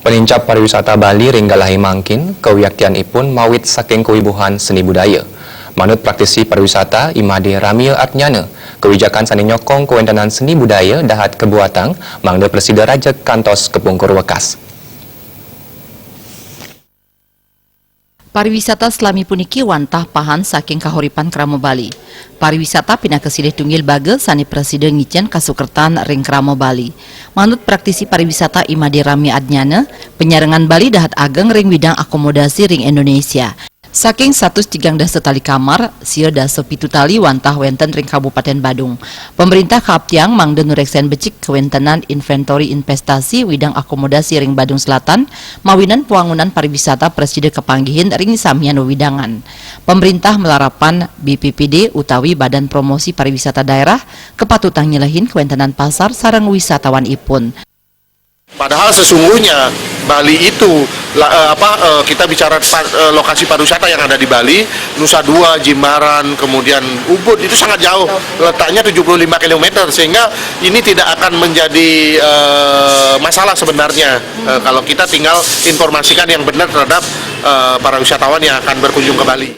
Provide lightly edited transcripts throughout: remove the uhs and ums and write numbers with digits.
Penincap pariwisata Bali Ringgalahi Mangkin, kewiyaktianipun mawit saking kewibuhan seni budaya. Manut praktisi pariwisata Imade Ramil Atnyana, kebijakan sani nyokong kewentanan seni budaya dahat kebuatang mangda Presiden Raja kantos kepungkur wekas. Pariwisata selami puniki wantah pahan saking kahuripan Kramo Bali. Pariwisata pindah kesilih tunggil bagel sani Presiden ngicen kasukertan ring Kramo Bali. Manut praktisi pariwisata Imade Rami Adnyana, penyarengan Bali dahat ageng ring bidang akomodasi ring Indonesia. Saking 130 tali kamar, sieun 17 tali wantah wenten ring Kabupaten Badung. Pemerintah kaaptiang mangda nureksen becik kewentenan inventori investasi widang akomodasi ring Badung Selatan, mawinan puangunan pariwisata Presiden kepanggihin ring samian widangan. Pemerintah melarapan BPPD utawi Badan Promosi Pariwisata Daerah kepatutan nyelehin kewentenan pasar sareng wisatawan ipun. Padahal sesungguhnya Bali itu kita bicara lokasi pariwisata yang ada di Bali, Nusa Dua, Jimbaran, kemudian Ubud itu sangat jauh, letaknya 75 km, sehingga ini tidak akan menjadi masalah sebenarnya kalau kita tinggal informasikan yang benar terhadap para wisatawan yang akan berkunjung ke Bali.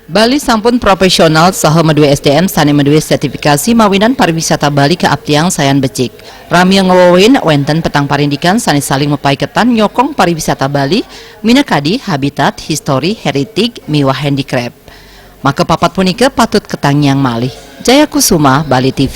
Bali sampun profesional saha medue SDM sani medue sertifikasi mawinan pariwisata Bali ke aptiang sayan becik. Rami ngewowin wenten petang parindikan sani saling mepaiketan nyokong pariwisata Bali minakadi habitat, histori, heritik, miwah handicraft. Maka papat punika patut ketangyang malih. Jaya Kusuma, Bali TV.